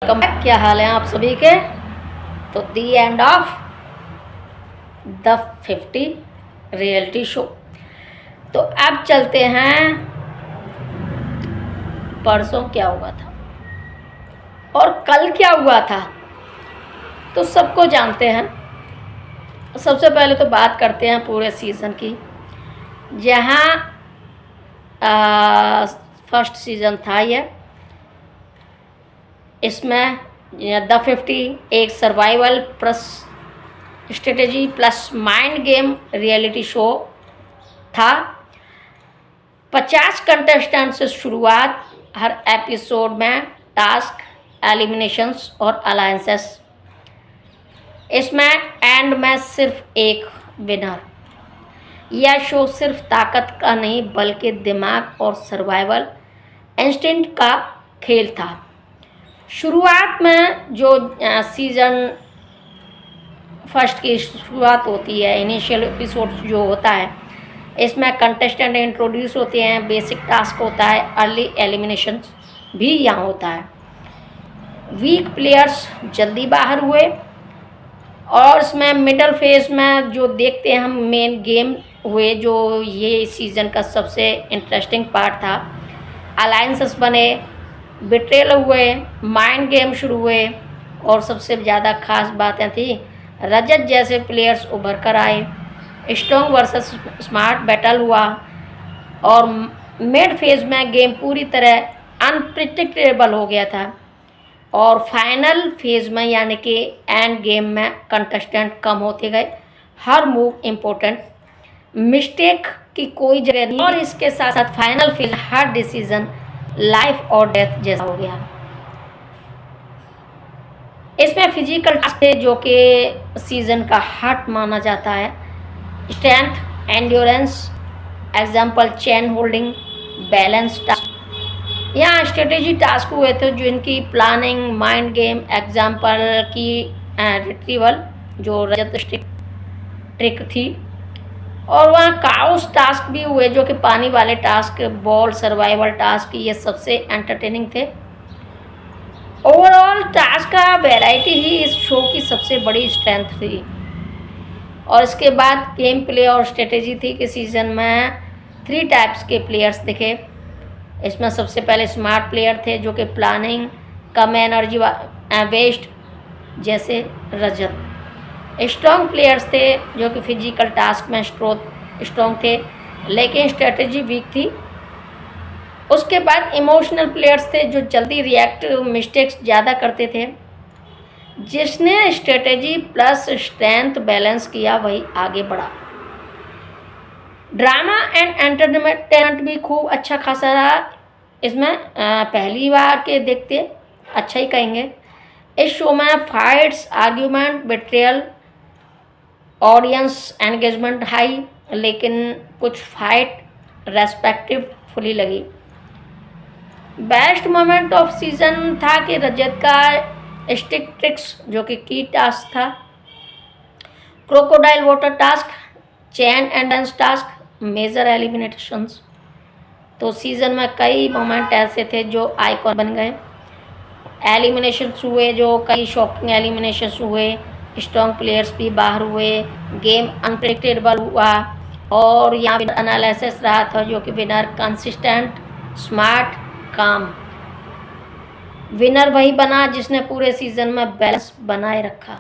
Welcome back. क्या हाल है आप सभी के। तो the end of the 50 reality show. तो अब चलते हैं परसों क्या हुआ था और कल क्या हुआ था, तो सबको जानते हैं। सबसे पहले तो बात करते हैं पूरे सीज़न की, जहाँ फर्स्ट सीज़न था यह। इसमें द 50 एक survival plus strategy plus mind game reality show था। 50 कंटेस्टेंट से शुरुआत, हर एपिसोड में टास्क, एलिमिनेशंस और अलायंसेस। इसमें एंड में सिर्फ एक विनर। यह शो सिर्फ ताकत का नहीं बल्कि दिमाग और सर्वाइवल इंस्टिंक्ट का खेल था। शुरुआत में जो सीज़न फर्स्ट की शुरुआत होती है, इनिशियल एपिसोड जो होता है, इसमें कंटेस्टेंट इंट्रोड्यूस होते हैं, बेसिक टास्क होता है, अर्ली एलिमिनेशन भी यहाँ होता है। वीक प्लेयर्स जल्दी बाहर हुए और इसमें मिडल फेज में जो देखते हैं हम मेन गेम हुए, जो ये सीज़न का सबसे इंटरेस्टिंग पार्ट था। अलायंसेस बने, बिट्रेल हुए, माइंड गेम शुरू हुए और सबसे ज़्यादा खास बातें थी, रजत जैसे प्लेयर्स उभर कर आए। स्ट्रॉन्ग वर्सेस स्मार्ट बैटल हुआ और मिड फेज में गेम पूरी तरह अनप्रिडिक्टेबल हो गया था। और फाइनल फेज में यानी कि एंड गेम में कंटेस्टेंट कम होते गए, हर मूव इम्पोर्टेंट, मिस्टेक की कोई जगह नहीं। और इसके साथ साथ फाइनल फेज हर डिसीजन लाइफ और डेथ जैसा हो गया। इसमें फिजिकल टास्क थे जो कि सीजन का हार्ट माना जाता है। Strength, endurance, example chain holding, balance task. यहाँ स्ट्रेटेजी टास्क हुए थे जो इनकी प्लानिंग, माइंड गेम, एग्जाम्पल की रिट्रीवल जो रजत ट्रिक थी। और वहाँ काउस टास्क भी हुए जो कि पानी वाले टास्क, बॉल सर्वाइवल टास्क, ये सबसे एंटरटेनिंग थे। ओवरऑल टास्क का वैरायटी ही इस शो की सबसे बड़ी स्ट्रेंथ थी। और इसके बाद गेम प्ले और स्ट्रेटेजी थी कि सीज़न में 3 टाइप्स के प्लेयर्स दिखे। इसमें सबसे पहले स्मार्ट प्लेयर थे जो कि प्लानिंग, कम एनर्जी वेस्ट जैसे रजत। स्ट्रॉन्ग प्लेयर्स थे जो कि फिजिकल टास्क में स्ट्रॉन्ग थे लेकिन स्ट्रेटेजी वीक थी। उसके बाद इमोशनल प्लेयर्स थे जो जल्दी रिएक्ट, मिस्टेक्स ज़्यादा करते थे। जिसने स्ट्रेटेजी प्लस स्ट्रेंथ बैलेंस किया वही आगे बढ़ा। ड्रामा एंड एंटरटेनमेंट भी खूब अच्छा खासा रहा। इसमें पहली बार के देखते अच्छा ही कहेंगे। इस शो में fights, argument, betrayal, audience engagement high, लेकिन कुछ फाइट रेस्पेक्टिवफुली लगी। बेस्ट मोमेंट ऑफ सीजन था कि रजत का स्टिक ट्रिक्स जो कि की टास्क था, crocodile water task, chain endurance task, major eliminations. तो सीज़न में कई मोमेंट ऐसे थे जो आइकॉन बन गए। एलिमिनेशंस हुए जो कई शॉकिंग एलिमिनेशंस हुए, स्ट्रॉन्ग प्लेयर्स भी बाहर हुए, गेम अनप्रेडिक्टेबल हुआ। और यहाँ एनालिसिस रहा था जो कि विनर कंसिस्टेंट, स्मार्ट, काम। विनर वही बना जिसने पूरे सीजन में बैलेंस बनाए रखा।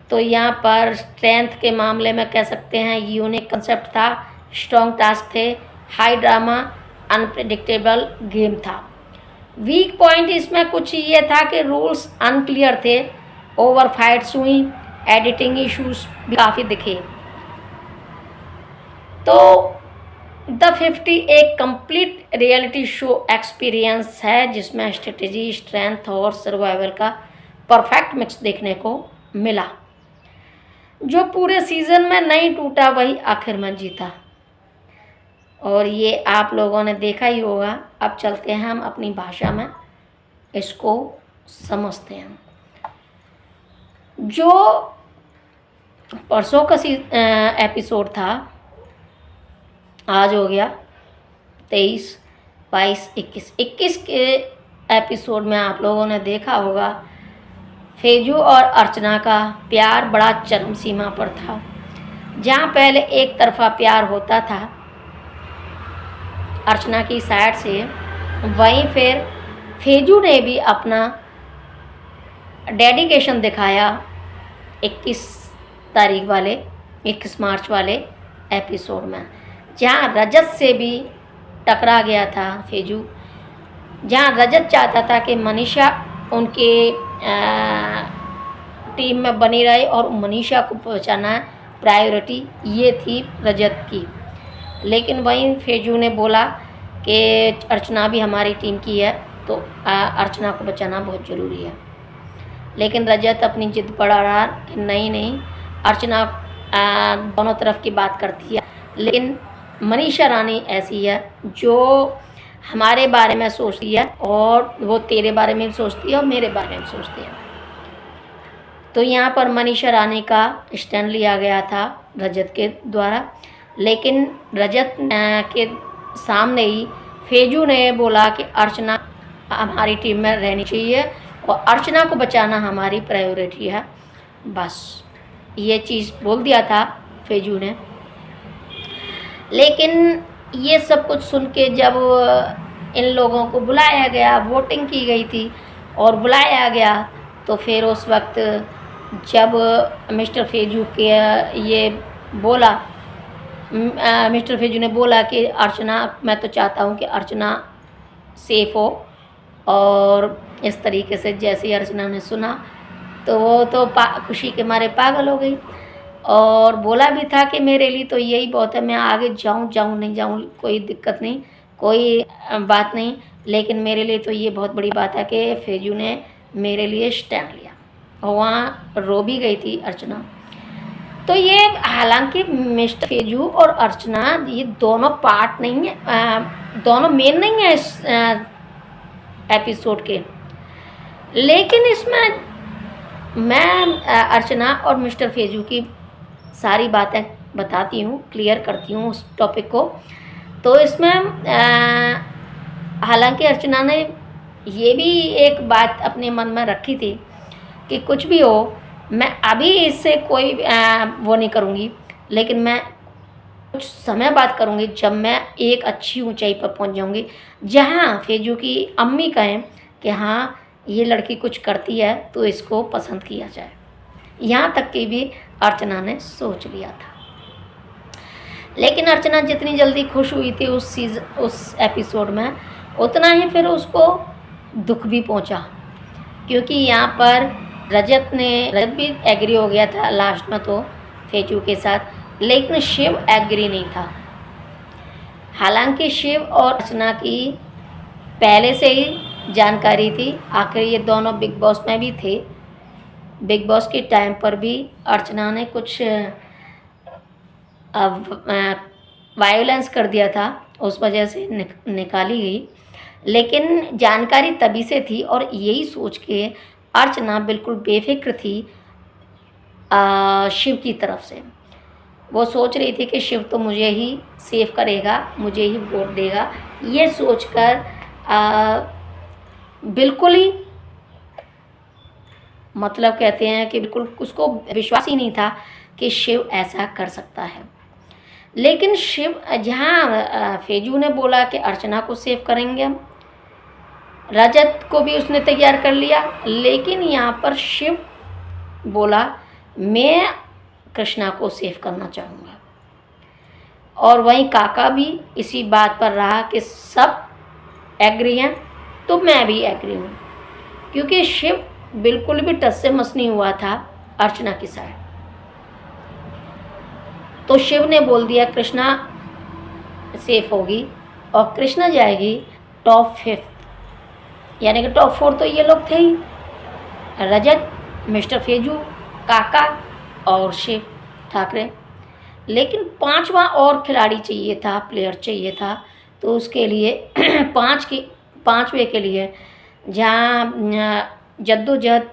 तो यहाँ पर स्ट्रेंथ के मामले में कह सकते हैं यूनिक कंसेप्ट था, स्ट्रॉन्ग टास्क थे, हाई ड्रामा, अनप्रेडिक्टेबल गेम था। वीक पॉइंट इसमें कुछ ये था कि रूल्स अनक्लियर थे, ओवर फाइट्स हुई, एडिटिंग इश्यूज भी काफ़ी दिखे। तो द 50 एक कंप्लीट रियलिटी शो एक्सपीरियंस है जिसमें स्ट्रेटेजी, स्ट्रेंथ और सर्वाइवल का परफेक्ट मिक्स देखने को मिला। जो पूरे सीज़न में नहीं टूटा वही आखिर में जीता। और ये आप लोगों ने देखा ही होगा। अब चलते हैं हम अपनी भाषा में इसको समझते हैं। जो परसों का एपिसोड था, आज हो गया 23, 22, 21 के एपिसोड में आप लोगों ने देखा होगा फेजू और अर्चना का प्यार बड़ा चरम सीमा पर था। जहाँ पहले एक तरफा प्यार होता था अर्चना की साइड से, वहीं फिर फेजू ने भी अपना डेडिकेशन दिखाया 21 मार्च वाले एपिसोड में, जहाँ रजत से भी टकरा गया था फेजू। जहाँ रजत चाहता था कि मनीषा उनके टीम में बनी रहे और मनीषा को बचाना प्रायोरिटी ये थी रजत की। लेकिन वहीं फेजू ने बोला कि अर्चना भी हमारी टीम की है, तो अर्चना को बचाना बहुत ज़रूरी है। लेकिन रजत अपनी जिद पर रहा कि नहीं, अर्चना दोनों तरफ की बात करती है, लेकिन मनीषा रानी ऐसी है जो हमारे बारे में सोचती है और वो तेरे बारे में भी सोचती है और मेरे बारे में भी सोचती है। तो यहाँ पर मनीषा रानी का स्टैंड लिया गया था रजत के द्वारा। लेकिन रजत के सामने ही फेजू ने बोला कि अर्चना हमारी टीम में रहनी चाहिए और अर्चना को बचाना हमारी प्रायोरिटी है। बस ये चीज़ बोल दिया था फेजू ने। लेकिन ये सब कुछ सुन के जब इन लोगों को बुलाया गया, वोटिंग की गई थी और बुलाया गया, तो फिर उस वक्त जब मिस्टर फेजू के ये बोला, मिस्टर फेजू ने बोला कि अर्चना, मैं तो चाहता हूँ कि अर्चना सेफ हो, और इस तरीके से जैसे ही अर्चना ने सुना तो वो तो खुशी के मारे पागल हो गई और बोला भी था कि मेरे लिए तो यही बहुत है, मैं आगे जाऊँ नहीं जाऊँ कोई दिक्कत नहीं, कोई बात नहीं, लेकिन मेरे लिए तो ये बहुत बड़ी बात है कि फेजू ने मेरे लिए स्टैंड लिया। और वहाँ रो भी गई थी अर्चना। तो ये हालांकि मिस्टर फेजू और अर्चना ये दोनों पार्ट नहीं है, दोनों मेन नहीं है इस एपिसोड के, लेकिन इसमें मैं अर्चना और मिस्टर फेजू की सारी बातें बताती हूँ, क्लियर करती हूँ उस टॉपिक को। तो इसमें हालांकि अर्चना ने ये भी एक बात अपने मन में रखी थी कि कुछ भी हो, मैं अभी इससे कोई वो नहीं करूँगी, लेकिन मैं कुछ समय बाद करूँगी जब मैं एक अच्छी ऊंचाई पर पहुँच जाऊँगी, जहाँ फेजू की अम्मी कहें कि हाँ ये लड़की कुछ करती है तो इसको पसंद किया जाए। यहाँ तक की भी अर्चना ने सोच लिया था। लेकिन अर्चना जितनी जल्दी खुश हुई थी उस एपिसोड में, उतना ही फिर उसको दुख भी पहुँचा, क्योंकि यहाँ पर रजत भी एग्री हो गया था लास्ट में तो फेजू के साथ, लेकिन शिव एग्री नहीं था। हालांकि शिव और अर्चना की पहले से ही जानकारी थी, आखिर ये दोनों बिग बॉस में भी थे। बिग बॉस के टाइम पर भी अर्चना ने कुछ वायलेंस कर दिया था, उस वजह से निकाली गई। लेकिन जानकारी तभी से थी और यही सोच के अर्चना बिल्कुल बेफिक्र थी शिव की तरफ से। वो सोच रही थी कि शिव तो मुझे ही सेव करेगा, मुझे ही वोट देगा, ये सोचकर बिल्कुल ही मतलब कहते हैं कि बिल्कुल उसको विश्वास ही नहीं था कि शिव ऐसा कर सकता है। लेकिन शिव, जहाँ फेजू ने बोला कि अर्चना को सेव करेंगे हम, रजत को भी उसने तैयार कर लिया, लेकिन यहाँ पर शिव बोला मैं कृष्णा को सेव करना चाहूँगा। और वहीं काका भी इसी बात पर रहा कि सब एग्री हैं तो मैं भी एग्री हूँ, क्योंकि शिव बिल्कुल भी टस से मस नहीं हुआ था अर्चना की साइड। तो शिव ने बोल दिया कृष्णा सेफ होगी और कृष्णा जाएगी टॉप 5, यानी कि टॉप 4 तो ये लोग थे ही, रजत, मिस्टर फेजू, काका और शिव ठाकरे। लेकिन 5वां और खिलाड़ी चाहिए था, प्लेयर चाहिए था, तो उसके लिए 5वें के लिए जहाँ जद्दोजहद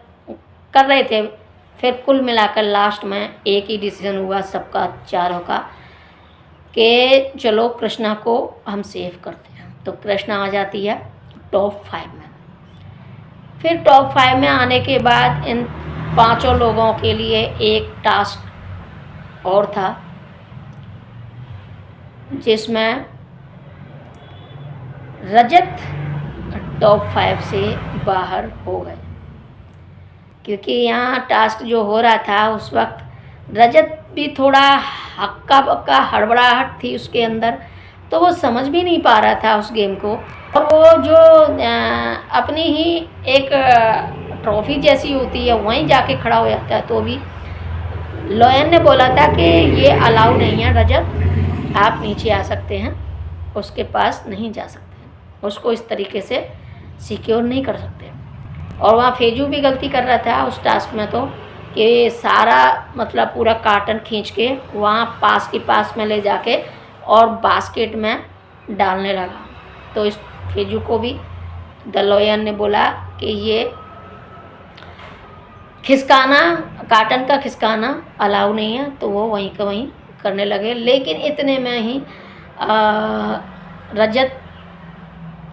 कर रहे थे, फिर कुल मिलाकर लास्ट में एक ही डिसीजन हुआ सबका, चारों का, कि चलो कृष्णा को हम सेव करते हैं। तो कृष्णा आ जाती है टॉप 5 में। फिर टॉप 5 में आने के बाद इन 5 लोगों के लिए एक टास्क और था, जिसमें रजत टॉप 5 से बाहर हो गए, क्योंकि यहाँ टास्क जो हो रहा था उस वक्त रजत भी थोड़ा हक्का बक्का हड़बड़ाहट थी उसके अंदर, तो वो समझ भी नहीं पा रहा था उस गेम को। और वो जो अपनी ही एक ट्रॉफी जैसी होती है वहीं जाके खड़ा हो जाता है, तो भी लॉयन ने बोला था कि ये अलाउ नहीं है रजत, आप नीचे आ सकते हैं, उसके पास नहीं जा सकते, उसको इस तरीके से सिक्योर नहीं कर सकते। और वहाँ फेजू भी गलती कर रहा था उस टास्क में, तो कि सारा मतलब पूरा कार्टन खींच के वहाँ पास के पास में ले जाके और बास्केट में डालने लगा। तो इस फेजू को भी द लॉयन ने बोला कि ये खिसकाना, कार्टन का खिसकाना अलाउ नहीं है, तो वो वहीं का वहीं करने लगे। लेकिन इतने में ही रजत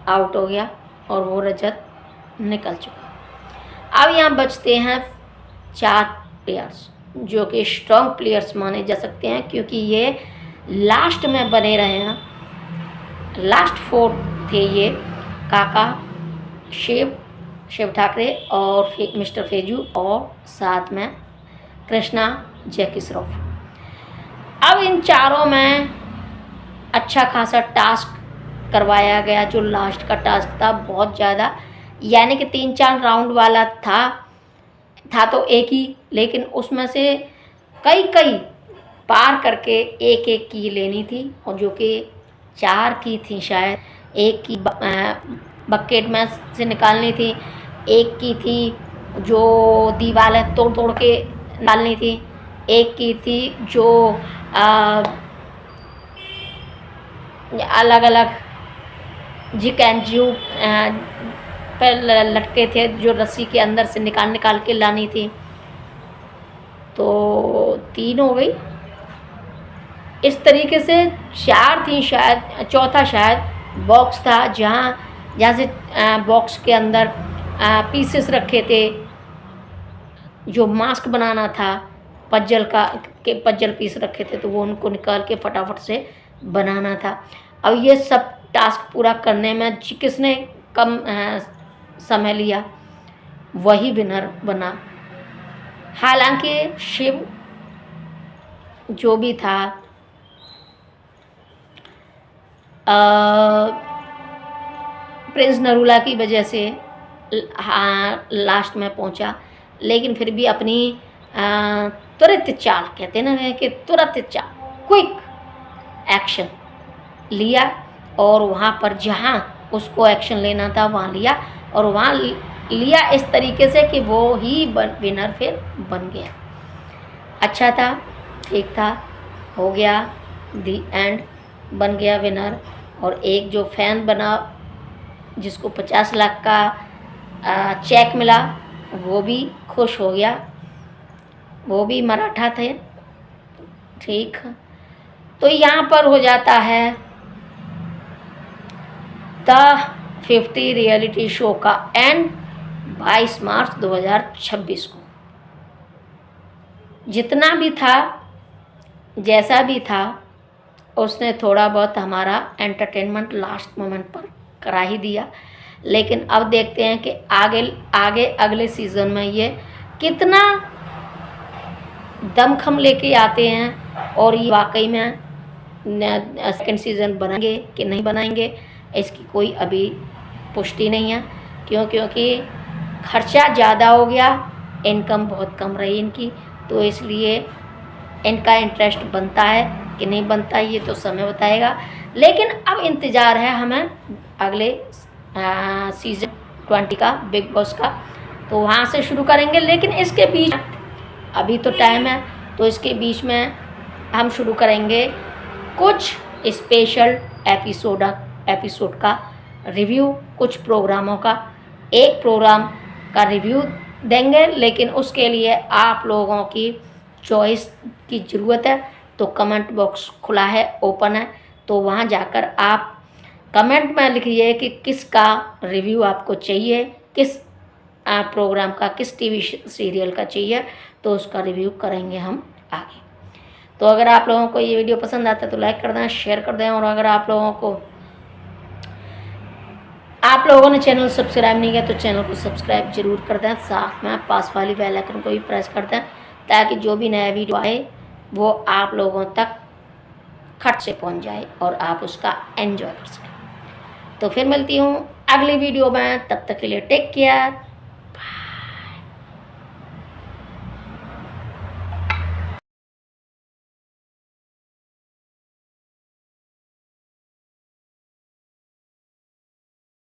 आउट हो गया और वो रजत निकल चुका। अब यहाँ बचते हैं 4 प्लेयर्स जो कि स्ट्रॉन्ग प्लेयर्स माने जा सकते हैं, क्योंकि ये लास्ट में बने रहे हैं। लास्ट 4 थे ये, काका, शिव ठाकरे और मिस्टर फेजू और साथ में कृष्णा जैकी श्रॉफ। अब इन चारों में अच्छा खासा टास्क करवाया गया। जो लास्ट का टास्क था बहुत ज़्यादा, यानी कि 3-4 राउंड वाला था तो एक ही, लेकिन उसमें से कई पार करके एक की लेनी थी, और जो कि 4 की थी शायद। एक की बकेट में से निकालनी थी, एक की थी जो दीवारें तोड़ के डालनी थी, एक की थी जो अलग अलग जिक एंड जू पर लटके थे जो रस्सी के अंदर से निकाल के लानी थी। तो 3 हो गई। इस तरीके से 4 थी शायद, चौथा शायद बॉक्स था, जहाँ से बॉक्स के अंदर पीसेस रखे थे, जो मास्क बनाना था पजल के पजल पीस रखे थे, तो वो उनको निकाल के फटाफट से बनाना था। अब ये सब टास्क पूरा करने में किसने कम समय लिया वही विनर बना। हालांकि शिव जो भी था प्रिंस नरूला की वजह से लास्ट में पहुंचा, लेकिन फिर भी अपनी त्वरित चाल, कहते हैं ना कि तुरंत चाल, क्विक एक्शन लिया, और वहाँ पर जहाँ उसको एक्शन लेना था वहाँ लिया, और वहाँ लिया इस तरीके से कि वो ही विनर फिर बन गया। अच्छा था, ठीक था, हो गया, दी एंड, बन गया विनर। और एक जो फैन बना जिसको 50 लाख का चेक मिला, वो भी खुश हो गया, वो भी मराठा थे, ठीक। तो यहाँ पर हो जाता है द 50 रियलिटी शो का एंड 22 मार्च 2026 को। जितना भी था, जैसा भी था, उसने थोड़ा बहुत हमारा एंटरटेनमेंट लास्ट मोमेंट पर करा ही दिया। लेकिन अब देखते हैं कि आगे अगले सीज़न में ये कितना दमखम लेके आते हैं, और ये वाकई में सेकंड सीज़न बनाएंगे कि नहीं बनाएंगे, इसकी कोई अभी पुष्टि नहीं है। क्योंकि खर्चा ज़्यादा हो गया, इनकम बहुत कम रही इनकी, तो इसलिए इनका इंटरेस्ट बनता है कि नहीं बनता ये तो समय बताएगा। लेकिन अब इंतज़ार है हमें अगले सीज़न 20 का, बिग बॉस का, तो वहाँ से शुरू करेंगे। लेकिन इसके बीच अभी तो टाइम है, तो इसके बीच में हम शुरू करेंगे कुछ स्पेशल एपिसोड का रिव्यू, कुछ प्रोग्रामों का। एक प्रोग्राम का रिव्यू देंगे, लेकिन उसके लिए आप लोगों की चॉइस की ज़रूरत है। तो कमेंट बॉक्स खुला है, ओपन है, तो वहाँ जाकर आप कमेंट में लिखिए कि किसका रिव्यू आपको चाहिए, किस प्रोग्राम का, किस टीवी सीरियल का चाहिए, तो उसका रिव्यू करेंगे हम आगे। तो अगर आप लोगों को ये वीडियो पसंद आता है तो लाइक कर दें, शेयर कर दें, और अगर आप लोगों ने चैनल सब्सक्राइब नहीं किया तो चैनल को सब्सक्राइब जरूर कर दें, साथ में पास वाली बेल आइकन को भी प्रेस कर दें, ताकि जो भी नया वीडियो आए वो आप लोगों तक खट से पहुंच जाए और आप उसका एंजॉय कर सकें। तो फिर मिलती हूँ अगली वीडियो में, तब तक के लिए टेक केयर।